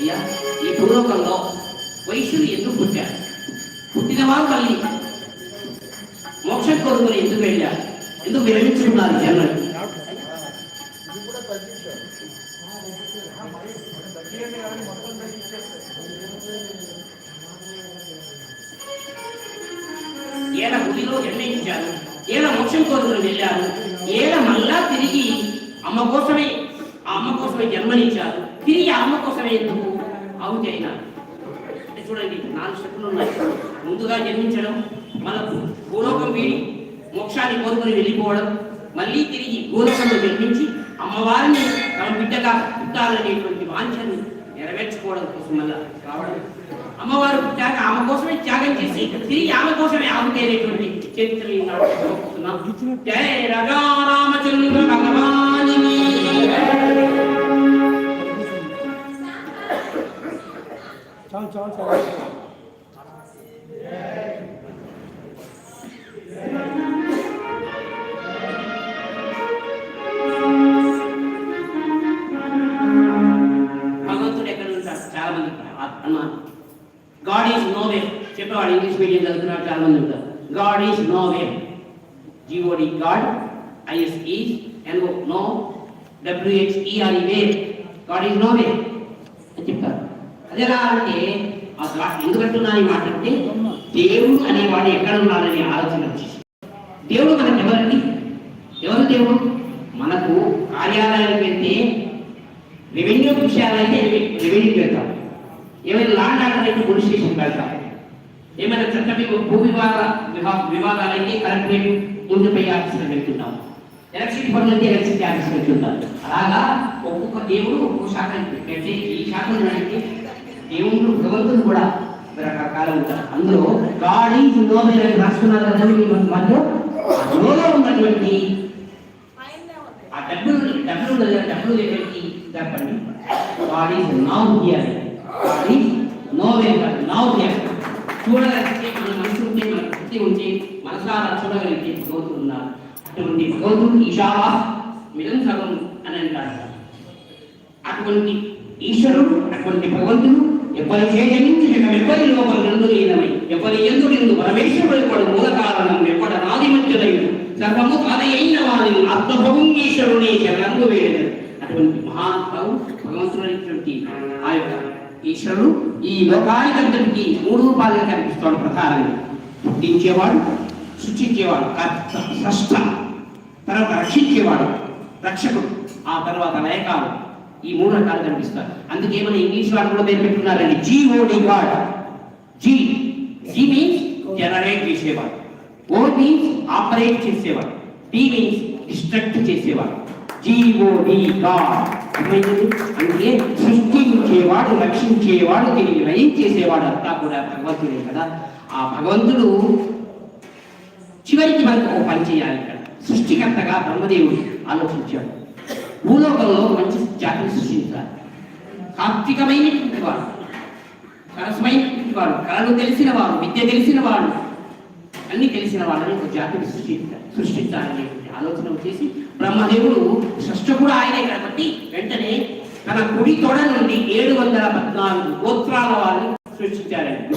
అయ్యా ఈ భూలోకంలో వైశ్యులు ఎందుకు పుట్టారు? పుట్టిన వారు మళ్ళీ మోక్షం కోరుకుని ఎందుకు వెళ్ళారు? ఎందుకు విరమించుకున్నారు జన్మని? ఏల గుడిలో జన్మించారు, ఏల మోక్షం కోరుకుని వెళ్ళారు, ఏల మళ్ళా తిరిగి అమ్మ కోసమే జన్మనిచ్చారు, తిరిగి అమ్మ కోసమే ఎందుకు ఆహుతి అయినారు? అంటే చూడండి, 4 స్టెప్పులు ఉన్నాయి. ముందుగా జన్మించడం, మన భూలోకం వీడి మోక్షాన్ని కోరుకుని వెళ్ళిపోవడం, మళ్ళీ తిరిగి భూలోకంలో జన్మించి అమ్మవారిని తమ బిడ్డగా పుట్టాలనేటువంటి వాంఛని నెరవేర్చుకోవడం కోసం మళ్ళా రావడం, అమ్మవారు పుట్టాక ఆమె కోసమే త్యాగం చేసి తిరిగి ఆమె కోసమే ఆహుతి అయినటువంటి చరిత్ర జయ రగా రామచంద్ర భగవాని. భగవంతుడు ఎక్కడ ఉంటాడు? చాలా మంది అన్నారు గాడ్ ఈజ్ నోవేర్ చెప్పేవాడు. ఇంగ్లీష్ మీడియం చదువుతున్నారు చాలా మంది ఉంటారు. God is nowhere, GOD God, IS is, NO no, WHERE where, God is nowhere అని చెప్తారు. అదేలా అంటే ఆ గాడ్ ఎందుకంటున్నాను ఈ మాట అంటే, దేవుడు అనేవాడు ఎక్కడ ఉన్నాడని ఆలోచన వచ్చేసి, దేవుడు మనకు ఎవరండి? ఎవరు దేవుడు? మనకు కార్యాలయానికి వెళ్తే రెవెన్యూ విషయాలైతే రెవెన్యూకి వెళ్తాం, ఏమైనా ల్యాండ్ ఆర్డర్ అయితే పోలీస్ స్టేషన్కి వెళ్తాం, ఏమైనా చట్ట భూ వివాదాలైతే కలెక్టరేట్ ముందుపై ఆఫీసులకు వెళ్తున్నాం, ఎలక్ట్రిసిటీ పనులు అయితే ఎలక్ట్రిసిటీ ఆఫీస్కి వెళ్తుంటాం. అలాగా ఒక్కొక్క దేవుడు ఒక్కొక్క శాఖ అంటే ఈ శాఖలు నడిపి దేవుడు భగవంతుడు కూడా రకరకాలు ఉంటారు. అందులో గాడ్ ఈజ్ నోవేర్ అని రాసుకున్నారు కదా మధ్య ఉన్నటువంటి ఆ డబ్బులు దగ్గరికి చెప్పండి. God is now here, God is nowhere, now here. చూడగలిగితే మన మనసు ఉంటే, మన బుద్ధి ఉంటే, మనసారా చూడగలిగితే భగవంతుడు ఉన్నారు. అటువంటి భగవంతుడు ఈశావా మిలం సగం అని అంటారు. అటువంటి ఈశ్వరుడు, అటువంటి భగవంతుడు ఎవరి చేయనించి ఎవరి లోపల రెండు లీనమై ఎవరి ఎందుడు పరమేశ్వరుడు మూల కారణం ఎప్పటి నాది మధ్యలైన సర్వము తాదైన వారిని ఆత్మభవంగీశ్వరుని శరణంగు వేయదు. అటువంటి మహాత్మవు భగవంతుడైనటువంటి ఆ యొక్క ఈశ్వరుడు ఈ లోకానికంతటికి 3 రూపాలుగా కనిపిస్తాడు ప్రధానంగా. పుట్టించేవాడు, సృష్టించేవాడు, స్రష్ట, తర్వాత రక్షించేవాడు, రక్షకుడు, ఆ తర్వాత లయకాలు, ఈ 3 రకాలు కనిపిస్తారు. అందుకే మన ఇంగ్లీష్ వాళ్ళు కూడా పేరు పెట్టుకున్నారండి GOD God. G means generate చేసేవాడు, O మీన్స్ ఆపరేట్ చేసేవాడు, D మీన్స్ డిస్ట్రక్ట్ చేసేవాడు. GOD గాడ్ అంటే సృష్టించేవాడు, రక్షించేవాడు, తిరిగి లయం చేసేవాడు అంతా కూడా భగవంతుడే కదా. ఆ భగవంతుడు చివరికి మనకు ఒక పని చేయాలి. ఇక్కడ సృష్టికర్తగా బ్రహ్మదేవుడు ఆలోచించాడు, భూలోకంలో మంచి జాతిని సృష్టించాలి. సాత్వికమైనటువంటి వాడు, సరసమైనటువంటి వాడు, కళలు తెలిసిన వాడు, విద్య తెలిసిన వాడు, అన్ని తెలిసిన వాళ్ళని ఒక జాతిని సృష్టించాలనే ఆలోచన వచ్చేసి బ్రహ్మదేవుడు సృష్టి కూడా ఆయనే కాబట్టి వెంటనే తన కుడి తొడ నుండి 714 గోత్రాల వారిని సృష్టించారండి.